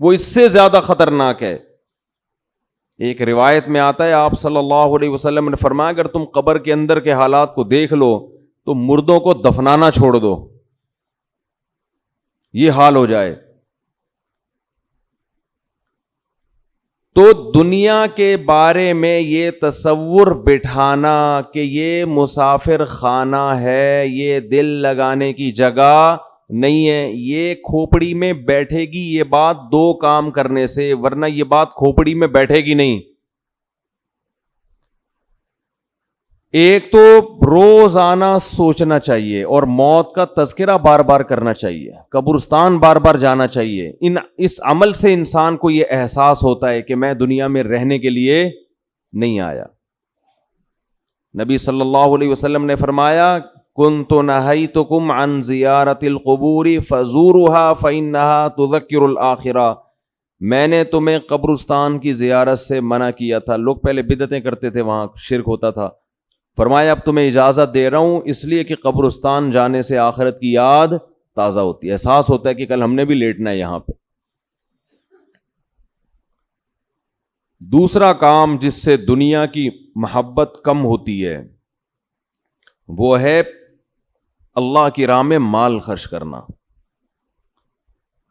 وہ اس سے زیادہ خطرناک ہے. ایک روایت میں آتا ہے آپ صلی اللہ علیہ وسلم نے فرمایا اگر تم قبر کے اندر کے حالات کو دیکھ لو تو مردوں کو دفنانا چھوڑ دو, یہ حال ہو جائے. تو دنیا کے بارے میں یہ تصور بٹھانا کہ یہ مسافر خانہ ہے, یہ دل لگانے کی جگہ نہیں ہے, یہ کھوپڑی میں بیٹھے گی, یہ بات دو کام کرنے سے, ورنہ یہ بات کھوپڑی میں بیٹھے گی نہیں. ایک تو روزانہ سوچنا چاہیے اور موت کا تذکرہ بار بار کرنا چاہیے, قبرستان بار بار جانا چاہیے. اس عمل سے انسان کو یہ احساس ہوتا ہے کہ میں دنیا میں رہنے کے لیے نہیں آیا. نبی صلی اللہ علیہ وسلم نے فرمایا کنت نہیتکم عن زیارت القبور فزورها فإنها تذکر الآخرہ, میں نے تمہیں قبرستان کی زیارت سے منع کیا تھا. لوگ پہلے بدعتیں کرتے تھے, وہاں شرک ہوتا تھا. فرمایا اب تمہیں اجازت دے رہا ہوں اس لیے کہ قبرستان جانے سے آخرت کی یاد تازہ ہوتی ہے, احساس ہوتا ہے کہ کل ہم نے بھی لیٹنا ہے یہاں پہ. دوسرا کام جس سے دنیا کی محبت کم ہوتی ہے وہ ہے اللہ کی راہ میں مال خرچ کرنا.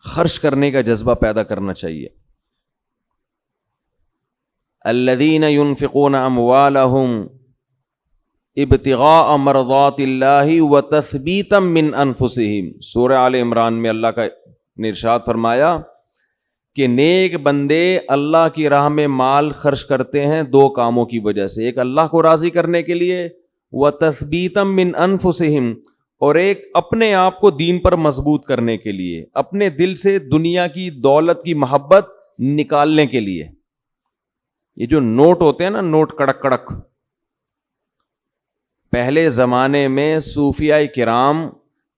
خرچ کرنے کا جذبہ پیدا کرنا چاہیے. الذین ينفقون اموالهم ابتغاء مرضات اللہ وتثبیتا من انفسہم. سورہ آل عمران میں اللہ کا نے ارشاد فرمایا کہ نیک بندے اللہ کی راہ میں مال خرچ کرتے ہیں دو کاموں کی وجہ سے, ایک اللہ کو راضی کرنے کے لیے, وتثبیتا من انفسہم, اور ایک اپنے آپ کو دین پر مضبوط کرنے کے لیے, اپنے دل سے دنیا کی دولت کی محبت نکالنے کے لیے. یہ جو نوٹ ہوتے ہیں نا, نوٹ کڑک کڑک, پہلے زمانے میں صوفیاء کرام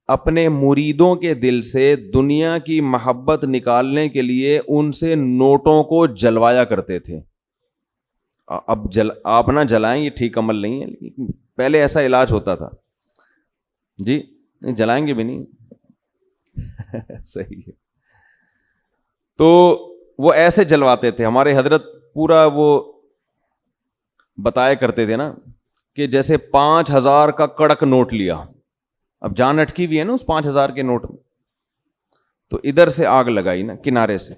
اپنے مریدوں کے دل سے دنیا کی محبت نکالنے کے لیے ان سے نوٹوں کو جلوایا کرتے تھے. اب آپ نہ جلائیں, یہ ٹھیک عمل نہیں ہے, پہلے ایسا علاج ہوتا تھا. جی جلائیں گے بھی نہیں صحیح ہے. تو وہ ایسے جلواتے تھے. ہمارے حضرت پورا وہ بتایا کرتے تھے نا کہ جیسے 5,000 کا کڑک نوٹ لیا, اب جان اٹکی ہوئی ہے نا اس 5,000 کے نوٹ میں, تو ادھر سے آگ لگائی نا کنارے سے,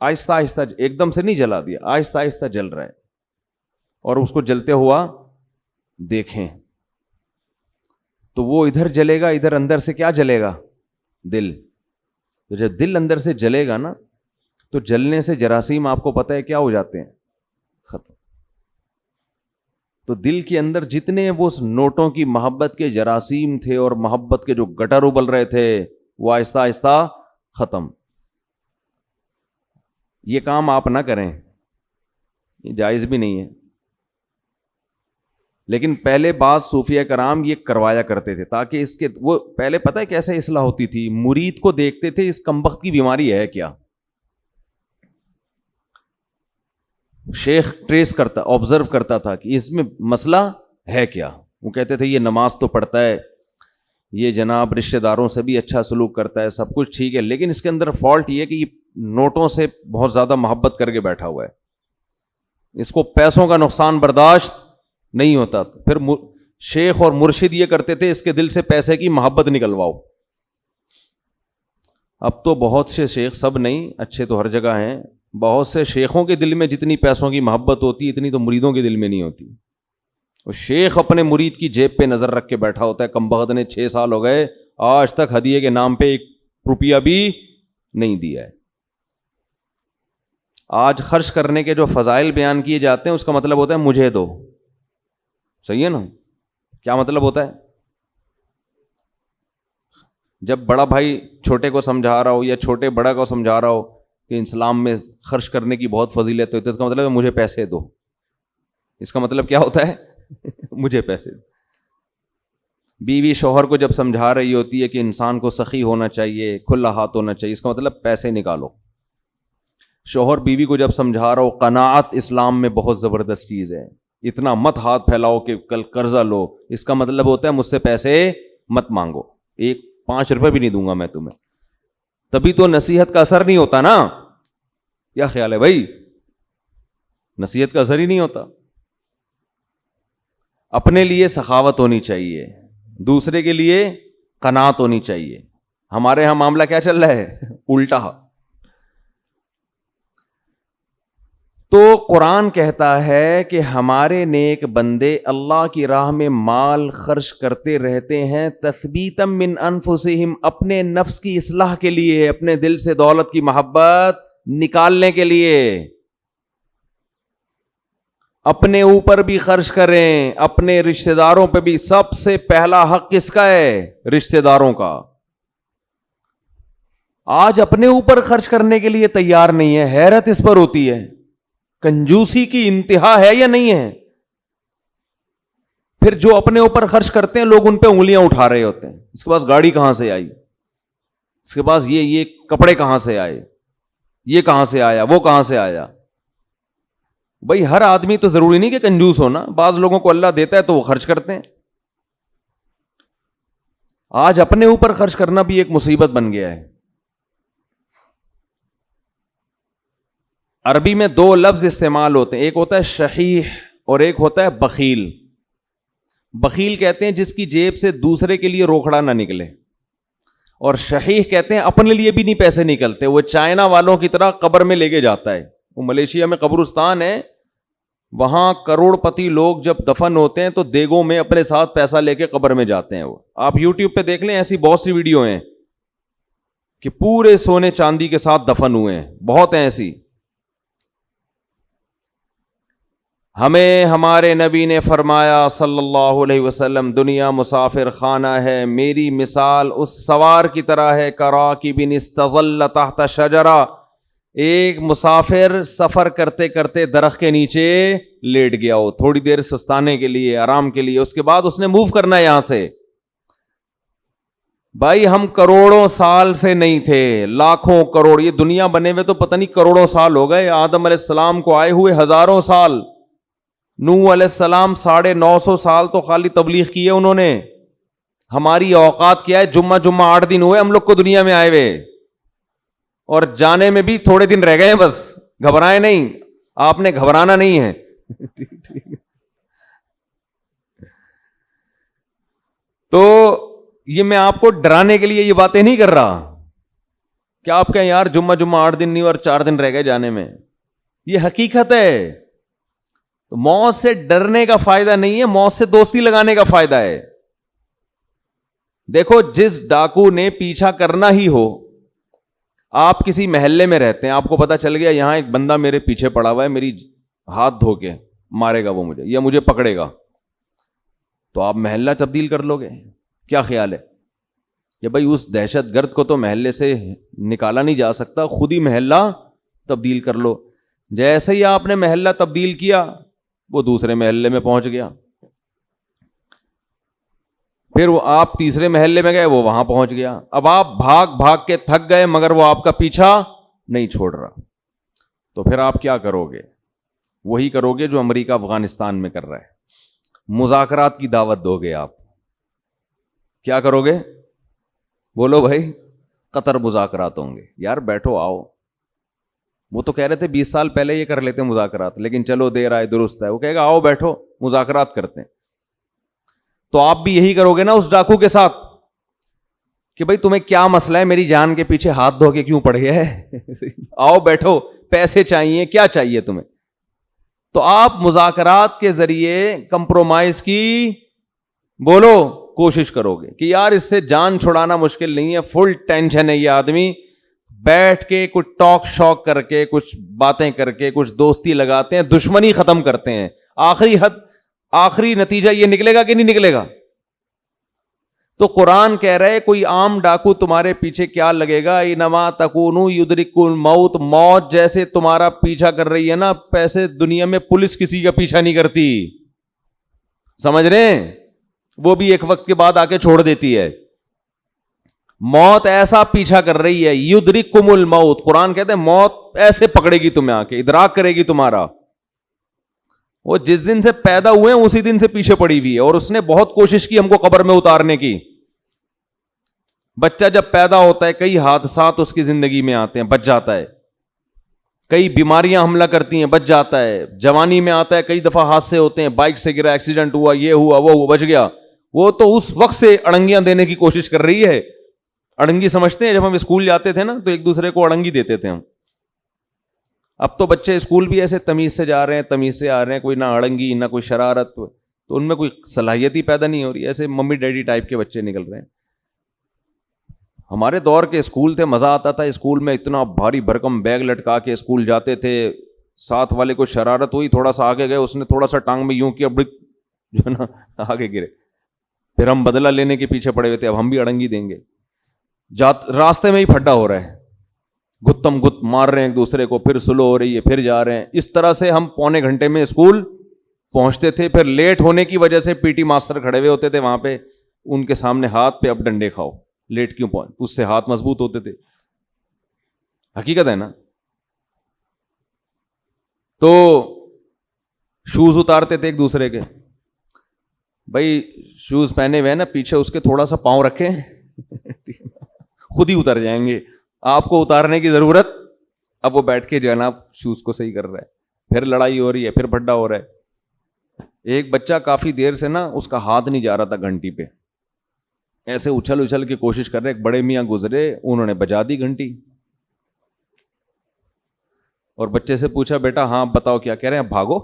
آہستہ آہستہ, ایک دم سے نہیں جلا دیا, آہستہ آہستہ جل رہا ہے, اور اس کو جلتے ہوا دیکھیں تو وہ ادھر جلے گا, ادھر اندر سے کیا جلے گا, دل. تو جب دل اندر سے جلے گا نا تو جلنے سے جراثیم آپ کو پتہ ہے کیا ہو جاتے ہیں, ختم. تو دل کے اندر جتنے وہ نوٹوں کی محبت کے جراثیم تھے اور محبت کے جو گٹر ابل رہے تھے وہ آہستہ آہستہ ختم. یہ کام آپ نہ کریں, یہ جائز بھی نہیں ہے. لیکن پہلے بعض صوفیہ کرام یہ کروایا کرتے تھے تاکہ اس کے وہ پہلے پتہ ہے کیسے اصلاح ہوتی تھی, مرید کو دیکھتے تھے اس کمبخت کی بیماری ہے کیا. شیخ ٹریس کرتا, آبزرو کرتا تھا کہ اس میں مسئلہ ہے کیا. وہ کہتے تھے یہ نماز تو پڑھتا ہے, یہ جناب رشتہ داروں سے بھی اچھا سلوک کرتا ہے, سب کچھ ٹھیک ہے, لیکن اس کے اندر فالٹ یہ کہ یہ نوٹوں سے بہت زیادہ محبت کر کے بیٹھا ہوا ہے, اس کو پیسوں کا نقصان برداشت نہیں ہوتا. پھر شیخ اور مرشد یہ کرتے تھے اس کے دل سے پیسے کی محبت نکلواؤ. اب تو بہت سے شیخ, سب نہیں, اچھے تو ہر جگہ ہیں, بہت سے شیخوں کے دل میں جتنی پیسوں کی محبت ہوتی اتنی تو مریدوں کے دل میں نہیں ہوتی. وہ شیخ اپنے مرید کی جیب پہ نظر رکھ کے بیٹھا ہوتا ہے, کمبخت نے 6 سال ہو گئے آج تک ہدیے کے نام پہ 1 روپیہ بھی نہیں دیا ہے. آج خرچ کرنے کے جو فضائل بیان کیے جاتے ہیں اس کا مطلب ہوتا ہے مجھے دو. صحیح ہے نا, کیا مطلب ہوتا ہے؟ جب بڑا بھائی چھوٹے کو سمجھا رہا ہو یا چھوٹے بڑا کو سمجھا رہا ہو کہ اسلام میں خرچ کرنے کی بہت فضیلت ہے, تو اس کا مطلب ہے مجھے پیسے دو. اس کا مطلب کیا ہوتا ہے؟ مجھے پیسے دو. بیوی شوہر کو جب سمجھا رہی ہوتی ہے کہ انسان کو سخی ہونا چاہیے, کھلا ہاتھ ہونا چاہیے, اس کا مطلب پیسے نکالو. شوہر بیوی کو جب سمجھا رہا ہو قناعت اسلام میں بہت زبردست چیز ہے, اتنا مت ہاتھ پھیلاؤ کہ کل قرضہ لو, اس کا مطلب ہوتا ہے مجھ سے پیسے مت مانگو, 5 روپے بھی نہیں دوں گا میں تمہیں. تبھی تو نصیحت کا اثر نہیں ہوتا نا. کیا خیال ہے بھائی؟ نصیحت کا اثر ہی نہیں ہوتا. اپنے لیے سخاوت ہونی چاہیے, دوسرے کے لیے قناعت ہونی چاہیے. ہمارے ہاں معاملہ کیا چل رہا ہے؟ الٹا. تو قرآن کہتا ہے کہ ہمارے نیک بندے اللہ کی راہ میں مال خرچ کرتے رہتے ہیں تثبیتا من انفسہم, اپنے نفس کی اصلاح کے لیے, اپنے دل سے دولت کی محبت نکالنے کے لیے. اپنے اوپر بھی خرچ کریں, اپنے رشتہ داروں پہ بھی. سب سے پہلا حق کس کا ہے؟ رشتہ داروں کا. آج اپنے اوپر خرچ کرنے کے لیے تیار نہیں ہے, حیرت اس پر ہوتی ہے. کنجوسی کی انتہا ہے یا نہیں ہے؟ پھر جو اپنے اوپر خرچ کرتے ہیں لوگ ان پہ انگلیاں اٹھا رہے ہوتے ہیں. اس کے پاس گاڑی کہاں سے آئی, اس کے پاس یہ کپڑے کہاں سے آئے, یہ کہاں سے آیا, وہ کہاں سے آیا. بھائی ہر آدمی تو ضروری نہیں کہ کنجوس ہونا, بعض لوگوں کو اللہ دیتا ہے تو وہ خرچ کرتے ہیں. آج اپنے اوپر خرچ کرنا بھی ایک مصیبت بن گیا ہے. عربی میں دو لفظ استعمال ہوتے ہیں, ایک ہوتا ہے شحیح اور ایک ہوتا ہے بخیل. بخیل کہتے ہیں جس کی جیب سے دوسرے کے لیے روکڑا نہ نکلے, اور شحیح کہتے ہیں اپنے لیے بھی نہیں پیسے نکلتے, وہ چائنا والوں کی طرح قبر میں لے کے جاتا ہے. وہ ملیشیا میں قبرستان ہے, وہاں کروڑ پتی لوگ جب دفن ہوتے ہیں تو دیگوں میں اپنے ساتھ پیسہ لے کے قبر میں جاتے ہیں. وہ آپ یوٹیوب پہ دیکھ لیں, ایسی بہت سی ویڈیو ہیں کہ پورے سونے چاندی کے ساتھ دفن ہوئے ہیں, بہت ہیں ایسی. ہمیں ہمارے نبی نے فرمایا صلی اللہ علیہ وسلم, دنیا مسافر خانہ ہے, میری مثال اس سوار کی طرح ہے کراکب استظل تحت شجرہ. ایک مسافر سفر کرتے کرتے درخت کے نیچے لیٹ گیا ہو, تھوڑی دیر سستانے کے لیے, آرام کے لیے, اس کے بعد اس نے موو کرنا ہے یہاں سے. بھائی ہم کروڑوں سال سے نہیں تھے, لاکھوں کروڑ, یہ دنیا بنے ہوئے تو پتہ نہیں کروڑوں سال ہو گئے. آدم علیہ السلام کو آئے ہوئے ہزاروں سال, نوح علیہ السلام 950 سال تو خالی تبلیغ کی ہے انہوں نے. ہماری اوقات کیا ہے؟ جمعہ 8 دن ہوئے ہم لوگ کو دنیا میں آئے ہوئے, اور جانے میں بھی تھوڑے دن رہ گئے ہیں بس. گھبرائے نہیں, آپ نے گھبرانا نہیں ہے. تو یہ میں آپ کو ڈرانے کے لیے یہ باتیں نہیں کر رہا کہ آپ کہیں یار جمعہ 8 دن نہیں اور 4 دن رہ گئے جانے میں. یہ حقیقت ہے. تو موت سے ڈرنے کا فائدہ نہیں ہے, موت سے دوستی لگانے کا فائدہ ہے. دیکھو جس ڈاکو نے پیچھا کرنا ہی ہو, آپ کسی محلے میں رہتے ہیں, آپ کو پتا چل گیا یہاں ایک بندہ میرے پیچھے پڑا ہوا ہے, میری ہاتھ دھو کے مارے گا وہ مجھے, یا مجھے پکڑے گا, تو آپ محلہ تبدیل کر لو گے. کیا خیال ہے کہ بھائی اس دہشت گرد کو تو محلے سے نکالا نہیں جا سکتا, خود ہی محلہ تبدیل کر لو. جیسے ہی آپ نے محلہ تبدیل کیا وہ دوسرے محلے میں پہنچ گیا, پھر وہ آپ تیسرے محلے میں گئے, وہ وہاں پہنچ گیا. اب آپ بھاگ بھاگ کے تھک گئے مگر وہ آپ کا پیچھا نہیں چھوڑ رہا. تو پھر آپ کیا کرو گے؟ وہی کرو گے جو امریکہ افغانستان میں کر رہا ہے, مذاکرات کی دعوت دو گے. آپ کیا کرو گے؟ بولو بھائی. قطر مذاکرات ہوں گے. یار بیٹھو آؤ, وہ تو کہہ رہے تھے 20 سال پہلے یہ کر لیتے ہیں مذاکرات, لیکن چلو دیر آئے درست ہے. وہ کہے گا آؤ بیٹھو مذاکرات کرتے ہیں. تو آپ بھی یہی کرو گے نا اس ڈاکو کے ساتھ کہ بھائی تمہیں کیا مسئلہ ہے, میری جان کے پیچھے ہاتھ دھو کے کیوں پڑ گیا ہے, آؤ بیٹھو, پیسے چاہیے, کیا چاہیے تمہیں. تو آپ مذاکرات کے ذریعے کمپرومائز کی بولو کوشش کرو گے کہ یار اس سے جان چھڑانا مشکل نہیں ہے, فل ٹینشن ہے یہ آدمی, بیٹھ کے کچھ ٹاک شاک کر کے, کچھ باتیں کر کے, کچھ دوستی لگاتے ہیں, دشمنی ختم کرتے ہیں. آخری نتیجہ یہ نکلے گا کہ نہیں نکلے گا؟ تو قرآن کہہ رہے کوئی عام ڈاکو تمہارے پیچھے کیا لگے گا, انما تکونوا یدرککم الموت, موت جیسے تمہارا پیچھا کر رہی ہے نا, پیسے دنیا میں پولیس کسی کا پیچھا نہیں کرتی, سمجھ رہے ہیں, وہ بھی ایک وقت کے بعد آ کے چھوڑ دیتی ہے. موت ایسا پیچھا کر رہی ہے, یدرککم الموت, قرآن کہتے ہیں موت ایسے پکڑے گی تمہیں, آ کے ادراک کرے گی تمہارا. وہ جس دن سے پیدا ہوئے ہیں اسی دن سے پیچھے پڑی ہوئی ہے, اور اس نے بہت کوشش کی ہم کو قبر میں اتارنے کی. بچہ جب پیدا ہوتا ہے کئی حادثات اس کی زندگی میں آتے ہیں, بچ جاتا ہے, کئی بیماریاں حملہ کرتی ہیں, بچ جاتا ہے. جوانی میں آتا ہے, کئی دفعہ حادثے ہوتے ہیں, بائک سے گرا, ایکسیڈنٹ ہوا, یہ ہوا, وہ ہوا, بچ گیا. وہ تو اس وقت سے اڑنگیاں دینے کی کوشش کر رہی ہے. اڑنگی سمجھتے ہیں, جب ہم اسکول جاتے تھے نا تو ایک دوسرے کو اڑنگی دیتے تھے ہم. اب تو بچے اسکول بھی ایسے تمیز سے جا رہے ہیں, تمیز سے آ رہے ہیں, کوئی نہ اڑنگی نہ کوئی شرارت, تو ان میں کوئی صلاحیت ہی پیدا نہیں ہو رہی. ایسے ممی ڈیڈی ٹائپ کے بچے نکل رہے ہیں. ہمارے دور کے اسکول تھے, مزہ آتا تھا اسکول میں, اتنا بھاری بھرکم بیگ لٹکا کے اسکول جاتے تھے. ساتھ والے کو شرارت ہوئی, تھوڑا سا آگے گئے, اس نے تھوڑا سا ٹانگ میں یوں کیا, جو ہے نا آگے گرے. پھر ہم بدلہ لینے کے پیچھے پڑے ہوئے تھے, اب ہم بھی اڑنگی دیں گے. راستے میں ہی پھڈا ہو رہا ہے, گتم گت مار رہے ہیں ایک دوسرے کو, پھر سلو ہو رہی ہے, پھر جا رہے ہیں. اس طرح سے ہم پونے گھنٹے میں اسکول پہنچتے تھے. پھر لیٹ ہونے کی وجہ سے پی ٹی ماسٹر کھڑے ہوئے ہوتے تھے وہاں پہ, ان کے سامنے ہاتھ پہ اب ڈنڈے کھاؤ, لیٹ کیوں پہنچ, اس سے ہاتھ مضبوط ہوتے تھے. حقیقت ہے نا. تو شوز اتارتے تھے ایک دوسرے کے, بھائی شوز پہنے ہوئے نا, پیچھے اس کے تھوڑا سا پاؤں رکھیں, خود ہی اتر جائیں گے, آپ کو اتارنے کی ضرورت. اب وہ بیٹھ کے جناب شوز کو صحیح کر رہا ہے, پھر لڑائی ہو رہی ہے, پھر بھڈا ہو رہا ہے. ایک بچہ کافی دیر سے نا اس کا ہاتھ نہیں جا رہا تھا گھنٹی پہ, ایسے اچھل اچھل کی کوشش کر رہے. ایک بڑے میاں گزرے, انہوں نے بجا دی گھنٹی, اور بچے سے پوچھا, بیٹا ہاں بتاؤ کیا کہہ رہے ہیں, بھاگو.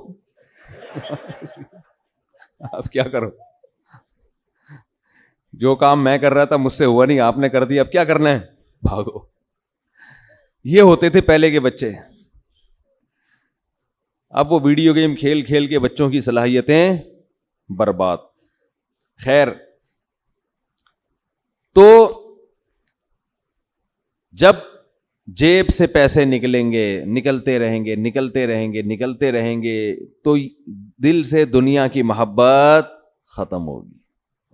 اب کیا کرو, جو کام میں کر رہا تھا مجھ سے ہوا نہیں, آپ نے کر دیا, اب کیا کرنا ہے, بھاگو. یہ ہوتے تھے پہلے کے بچے. اب وہ ویڈیو گیم کھیل کھیل کے بچوں کی صلاحیتیں برباد. خیر, تو جب جیب سے پیسے نکلیں گے, نکلتے رہیں گے, نکلتے رہیں گے, نکلتے رہیں گے, تو دل سے دنیا کی محبت ختم ہوگی.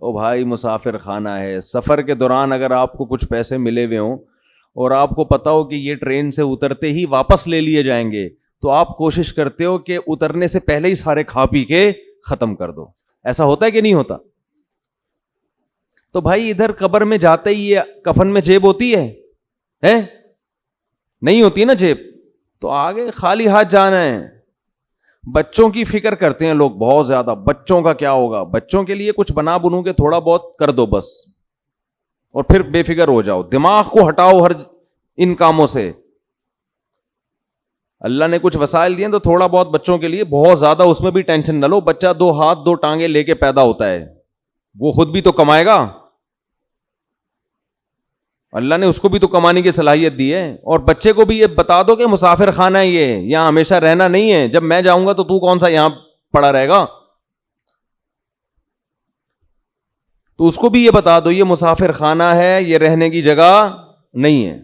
او بھائی مسافر خانہ ہے. سفر کے دوران اگر آپ کو کچھ پیسے ملے ہوئے ہوں اور آپ کو پتا ہو کہ یہ ٹرین سے اترتے ہی واپس لے لیے جائیں گے, تو آپ کوشش کرتے ہو کہ اترنے سے پہلے ہی سارے کھا پی کے ختم کر دو. ایسا ہوتا ہے کہ نہیں ہوتا؟ تو بھائی ادھر قبر میں جاتے ہی یہ کفن میں جیب ہوتی ہے نہیں ہوتی نا جیب, تو آگے خالی ہاتھ جانا ہے. بچوں کی فکر کرتے ہیں لوگ بہت زیادہ, بچوں کا کیا ہوگا, بچوں کے لیے کچھ بنا بنو کے تھوڑا بہت کر دو بس, اور پھر بے فکر ہو جاؤ, دماغ کو ہٹاؤ ہر ان کاموں سے. اللہ نے کچھ وسائل دیے تو تھوڑا بہت بچوں کے لیے, بہت زیادہ اس میں بھی ٹینشن نہ لو. بچہ 2 ہاتھ 2 ٹانگیں لے کے پیدا ہوتا ہے, وہ خود بھی تو کمائے گا, اللہ نے اس کو بھی تو کمانے کی صلاحیت دی ہے. اور بچے کو بھی یہ بتا دو کہ مسافر خانہ ہے, یہ یہاں ہمیشہ رہنا نہیں ہے, جب میں جاؤں گا تو کون سا یہاں پڑا رہے گا. تو اس کو بھی یہ بتا دو یہ مسافر خانہ ہے, یہ رہنے کی جگہ نہیں ہے.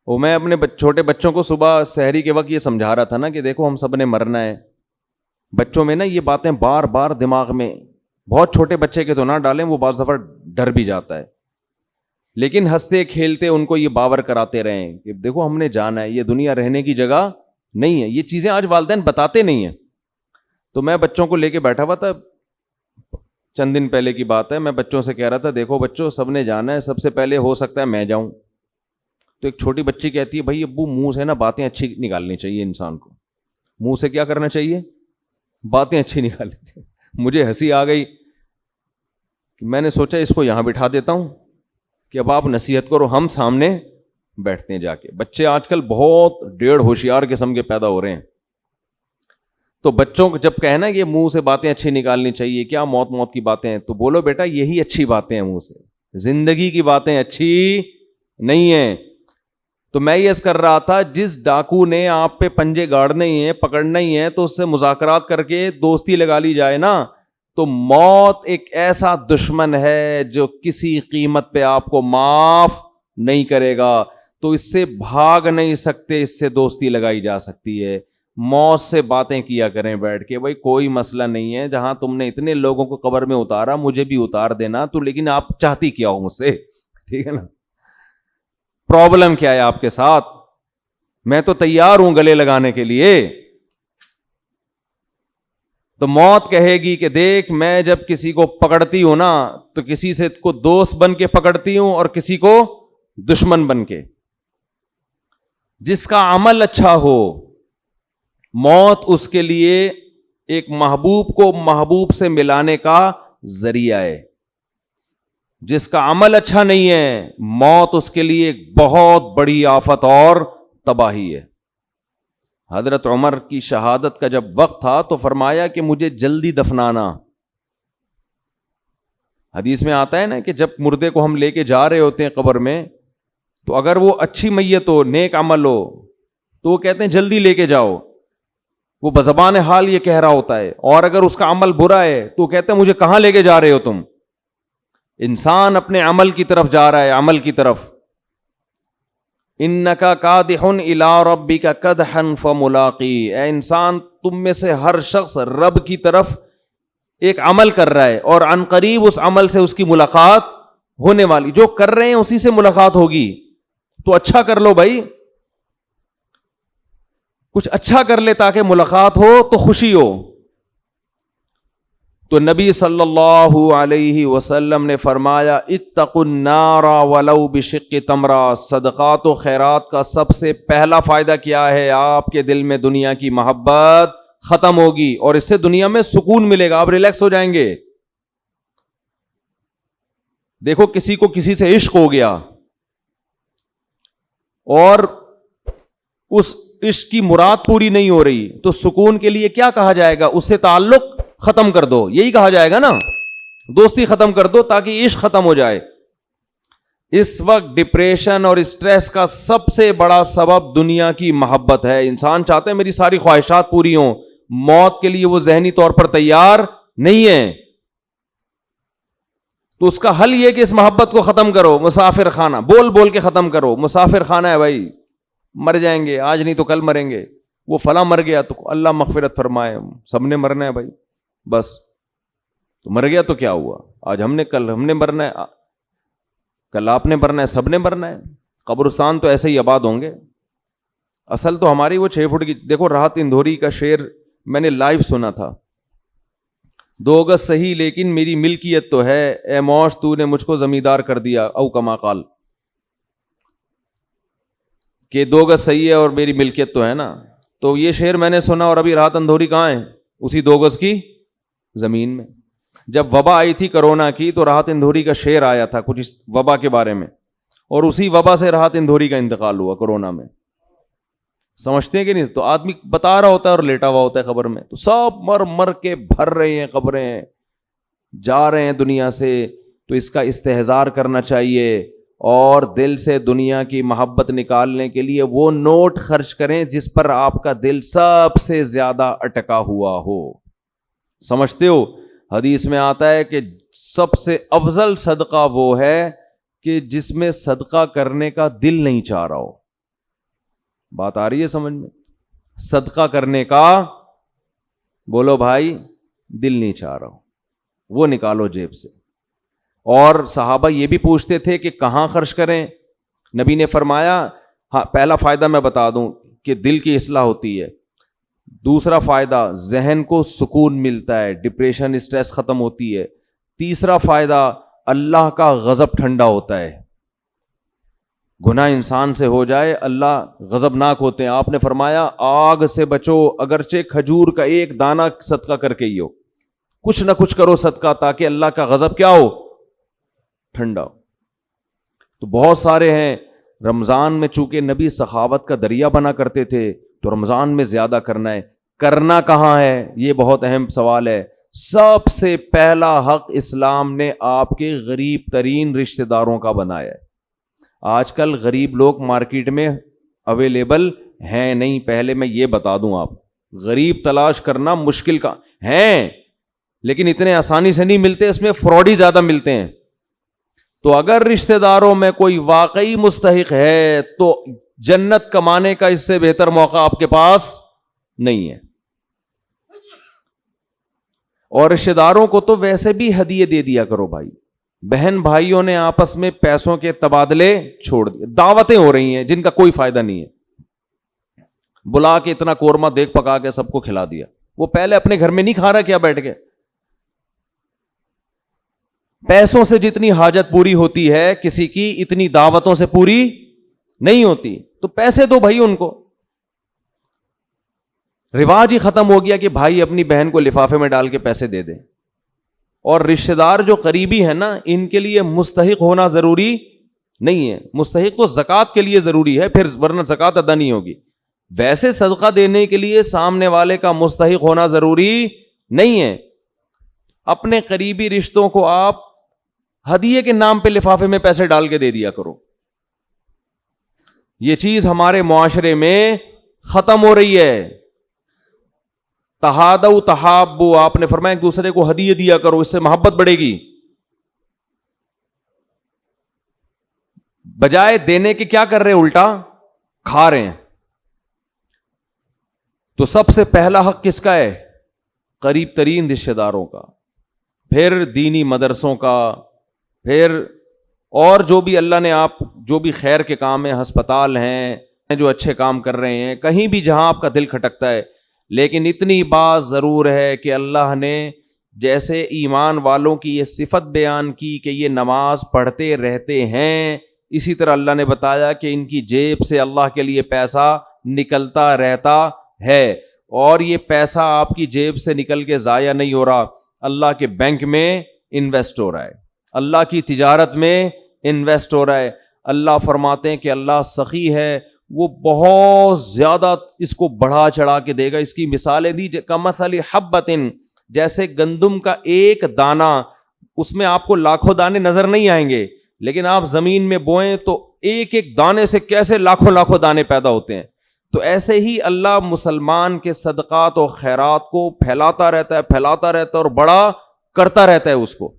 وہ میں اپنے چھوٹے بچوں کو صبح سحری کے وقت یہ سمجھا رہا تھا نا کہ دیکھو ہم سب نے مرنا ہے. بچوں میں نا یہ باتیں بار بار دماغ میں, بہت چھوٹے بچے کے تو نہ ڈالیں, وہ بعض دفعہ ڈر بھی جاتا ہے, لیکن ہنستے کھیلتے ان کو یہ باور کراتے رہیں کہ دیکھو ہم نے جانا ہے, یہ دنیا رہنے کی جگہ نہیں ہے. یہ چیزیں آج والدین بتاتے نہیں ہیں. تو میں بچوں کو لے کے بیٹھا ہوا تھا, چند دن پہلے کی بات ہے, میں بچوں سے کہہ رہا تھا دیکھو بچوں سب نے جانا ہے, سب سے پہلے ہو سکتا ہے میں جاؤں. تو ایک چھوٹی بچی کہتی ہے بھائی ابو منہ سے نا باتیں اچھی نکالنی چاہیے, انسان کو منہ سے کیا کرنا چاہیے, باتیں اچھی نکالنی چاہیے. مجھے ہنسی آ گئی, میں نے سوچا اس کو یہاں بٹھا دیتا ہوں کہ اب آپ نصیحت کرو, ہم سامنے بیٹھتے ہیں جا کے. بچے آج کل بہت ڈیڑھ ہوشیار قسم کے پیدا ہو رہے ہیں. تو بچوں کو جب کہنا یہ منہ سے باتیں اچھی نکالنی چاہیے, کیا موت موت کی باتیں ہیں, تو بولو بیٹا یہی اچھی باتیں ہیں منہ سے, زندگی کی باتیں اچھی نہیں ہیں. تو میں یہ کر رہا تھا جس ڈاکو نے آپ پہ پنجے گاڑنے ہی ہیں, پکڑنا ہی ہے, تو اس سے مذاکرات کر کے دوستی لگا لی جائے نا, تو موت ایک ایسا دشمن ہے جو کسی قیمت پہ آپ کو معاف نہیں کرے گا. تو اس سے بھاگ نہیں سکتے, اس سے دوستی لگائی جا سکتی ہے. موت سے باتیں کیا کریں بیٹھ کے, بھائی کوئی مسئلہ نہیں ہے, جہاں تم نے اتنے لوگوں کو قبر میں اتارا مجھے بھی اتار دینا, تو لیکن آپ چاہتی کیا ہو مجھ سے, ٹھیک ہے نا, پرابلم کیا ہے آپ کے ساتھ, میں تو تیار ہوں گلے لگانے کے لیے. تو موت کہے گی کہ دیکھ میں جب کسی کو پکڑتی ہوں نا تو کسی سے کو دوست بن کے پکڑتی ہوں اور کسی کو دشمن بن کے. جس کا عمل اچھا ہو، موت اس کے لیے ایک محبوب کو محبوب سے ملانے کا ذریعہ ہے. جس کا عمل اچھا نہیں ہے، موت اس کے لیے ایک بہت بڑی آفت اور تباہی ہے. حضرت عمر کی شہادت کا جب وقت تھا تو فرمایا کہ مجھے جلدی دفنانا. حدیث میں آتا ہے نا کہ جب مردے کو ہم لے کے جا رہے ہوتے ہیں قبر میں، تو اگر وہ اچھی میت ہو، نیک عمل ہو، تو وہ کہتے ہیں جلدی لے کے جاؤ. وہ بزبان حال یہ کہہ رہا ہوتا ہے. اور اگر اس کا عمل برا ہے تو وہ کہتے ہیں مجھے کہاں لے کے جا رہے ہو تم. انسان اپنے عمل کی طرف جا رہا ہے، عمل کی طرف. انکا کادح الی ربک کدحا فملاقی. اے انسان، تم میں سے ہر شخص رب کی طرف ایک عمل کر رہا ہے، اور عن قریب اس عمل سے اس کی ملاقات ہونے والی. جو کر رہے ہیں اسی سے ملاقات ہوگی. تو اچھا کر لو بھائی، کچھ اچھا کر لے تاکہ ملاقات ہو تو خوشی ہو. تو نبی صلی اللہ علیہ وسلم نے فرمایا اتقوا النار ولو بشق تمرہ. صدقات و خیرات کا سب سے پہلا فائدہ کیا ہے؟ آپ کے دل میں دنیا کی محبت ختم ہوگی اور اس سے دنیا میں سکون ملے گا، آپ ریلیکس ہو جائیں گے. دیکھو کسی کو کسی سے عشق ہو گیا اور اس عشق کی مراد پوری نہیں ہو رہی، تو سکون کے لیے کیا کہا جائے گا؟ اس سے تعلق ختم کر دو، یہی کہا جائے گا نا. دوستی ختم کر دو تاکہ عشق ختم ہو جائے. اس وقت ڈپریشن اور اسٹریس کا سب سے بڑا سبب دنیا کی محبت ہے. انسان چاہتے ہیں میری ساری خواہشات پوری ہوں، موت کے لیے وہ ذہنی طور پر تیار نہیں ہے. تو اس کا حل یہ کہ اس محبت کو ختم کرو. مسافر خانہ بول بول کے ختم کرو. مسافر خانہ ہے بھائی، مر جائیں گے، آج نہیں تو کل مریں گے. وہ فلاں مر گیا تو اللہ مغفرت فرمائے، سب نے مرنا ہے بھائی. بس تو مر گیا تو کیا ہوا؟ آج کل ہم نے مرنا ہے، کل آپ نے مرنا ہے، سب نے مرنا ہے. قبرستان تو ایسے ہی آباد ہوں گے. اصل تو ہماری وہ 6 فٹ کی، دیکھو راحت اندھوری کا شعر میں نے لائیو سنا تھا. 2 گز صحیح لیکن میری ملکیت تو ہے، اے موش تو نے مجھ کو زمیندار کر دیا، او کما قال. کہ 2 گز صحیح ہے اور میری ملکیت تو ہے نا. تو یہ شعر میں نے سنا، اور ابھی راحت اندھوری کہاں ہے؟ اسی 2 گز کی زمین میں. جب وبا آئی تھی کرونا کی تو راحت اندھوری کا شعر آیا تھا کچھ اس وبا کے بارے میں، اور اسی وبا سے راحت اندھوری کا انتقال ہوا کرونا میں. سمجھتے ہیں کہ نہیں؟ تو آدمی بتا رہا ہوتا ہے اور لیٹا ہوا ہوتا ہے قبر میں، تو سب مر مر کے بھر رہے ہیں قبریں، جا رہے ہیں دنیا سے. تو اس کا استحضار کرنا چاہیے، اور دل سے دنیا کی محبت نکالنے کے لیے وہ نوٹ خرچ کریں جس پر آپ کا دل سب سے زیادہ اٹکا ہوا ہو. سمجھتے ہو؟ حدیث میں آتا ہے کہ سب سے افضل صدقہ وہ ہے کہ جس میں صدقہ کرنے کا دل نہیں چاہ رہا ہو. بات آ رہی ہے سمجھ میں؟ صدقہ کرنے کا، بولو بھائی، دل نہیں چاہ رہا ہو، وہ نکالو جیب سے. اور صحابہ یہ بھی پوچھتے تھے کہ کہاں خرچ کریں. نبی نے فرمایا، ہاں پہلا فائدہ میں بتا دوں کہ دل کی اصلاح ہوتی ہے. دوسرا فائدہ، ذہن کو سکون ملتا ہے، ڈپریشن اسٹریس ختم ہوتی ہے. تیسرا فائدہ، اللہ کا غضب ٹھنڈا ہوتا ہے. گناہ انسان سے ہو جائے اللہ غضبناک ہوتے ہیں. آپ نے فرمایا آگ سے بچو، اگرچہ کھجور کا ایک دانہ صدقہ کر کے ہی ہو. کچھ نہ کچھ کرو صدقہ تاکہ اللہ کا غضب کیا ہو؟ ٹھنڈا ہو. تو بہت سارے ہیں. رمضان میں چونکہ نبی سخاوت کا دریا بنا کرتے تھے تو رمضان میں زیادہ کرنا ہے. کرنا کہاں ہے؟ یہ بہت اہم سوال ہے. سب سے پہلا حق اسلام نے آپ کے غریب ترین رشتہ داروں کا بنایا ہے. آج کل غریب لوگ مارکیٹ میں اویلیبل ہیں نہیں. پہلے میں یہ بتا دوں، آپ غریب تلاش کرنا مشکل کا ہیں، لیکن اتنے آسانی سے نہیں ملتے، اس میں فراڈ ہی زیادہ ملتے ہیں. تو اگر رشتہ داروں میں کوئی واقعی مستحق ہے تو جنت کمانے کا اس سے بہتر موقع آپ کے پاس نہیں ہے. اور رشتہ داروں کو تو ویسے بھی ہدیے دے دیا کرو بھائی. بہن بھائیوں نے آپس میں پیسوں کے تبادلے چھوڑ دیے. دعوتیں ہو رہی ہیں جن کا کوئی فائدہ نہیں ہے. بلا کے اتنا قورمہ دیکھ پکا کے سب کو کھلا دیا. وہ پہلے اپنے گھر میں نہیں کھا رہا کیا بیٹھ کے؟ پیسوں سے جتنی حاجت پوری ہوتی ہے کسی کی، اتنی دعوتوں سے پوری نہیں ہوتی تو پیسے دو بھائی ان کو. رواج ہی ختم ہو گیا کہ بھائی اپنی بہن کو لفافے میں ڈال کے پیسے دے دے. اور رشتہ دار جو قریبی ہے نا, ان کے لیے مستحق ہونا ضروری نہیں ہے. مستحق تو زکوٰۃ کے لیے ضروری ہے, پھر ورنہ زکوٰۃ ادا نہیں ہوگی. ویسے صدقہ دینے کے لیے سامنے والے کا مستحق ہونا ضروری نہیں ہے. اپنے قریبی رشتوں کو آپ ہدیے کے نام پہ لفافے میں پیسے ڈال کے دے دیا کرو. یہ چیز ہمارے معاشرے میں ختم ہو رہی ہے. تہادوا تحابوا, آپ نے فرمایا ایک دوسرے کو ہدیے دیا کرو, اس سے محبت بڑھے گی. بجائے دینے کے کیا کر رہے ہیں, الٹا کھا رہے ہیں. تو سب سے پہلا حق کس کا ہے؟ قریب ترین رشتہ داروں کا, پھر دینی مدرسوں کا, پھر اور جو بھی اللہ نے آپ جو بھی خیر کے کام ہیں, ہسپتال ہیں جو اچھے کام کر رہے ہیں, کہیں بھی جہاں آپ کا دل کھٹکتا ہے. لیکن اتنی بات ضرور ہے کہ اللہ نے جیسے ایمان والوں کی یہ صفت بیان کی کہ یہ نماز پڑھتے رہتے ہیں, اسی طرح اللہ نے بتایا کہ ان کی جیب سے اللہ کے لیے پیسہ نکلتا رہتا ہے. اور یہ پیسہ آپ کی جیب سے نکل کے ضائع نہیں ہو رہا, اللہ کے بینک میں انویسٹ ہو رہا ہے, اللہ کی تجارت میں انویسٹ ہو رہا ہے. اللہ فرماتے ہیں کہ اللہ سخی ہے, وہ بہت زیادہ اس کو بڑھا چڑھا کے دے گا. اس کی مثالیں دی کمثل حبۃ, جیسے گندم کا ایک دانہ, اس میں آپ کو لاکھوں دانے نظر نہیں آئیں گے, لیکن آپ زمین میں بوئیں تو ایک ایک دانے سے کیسے لاکھوں دانے پیدا ہوتے ہیں. تو ایسے ہی اللہ مسلمان کے صدقات و خیرات کو پھیلاتا رہتا ہے اور بڑا کرتا رہتا ہے اس کو.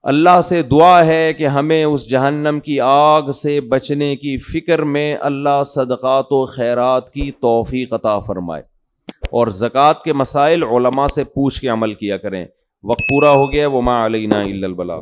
اللہ سے دعا ہے کہ ہمیں اس جہنم کی آگ سے بچنے کی فکر میں اللہ صدقات و خیرات کی توفیق عطا فرمائے. اور زکوٰۃ کے مسائل علماء سے پوچھ کے عمل کیا کریں. وقت پورا ہو گیا. وما علینا الا البلاغ.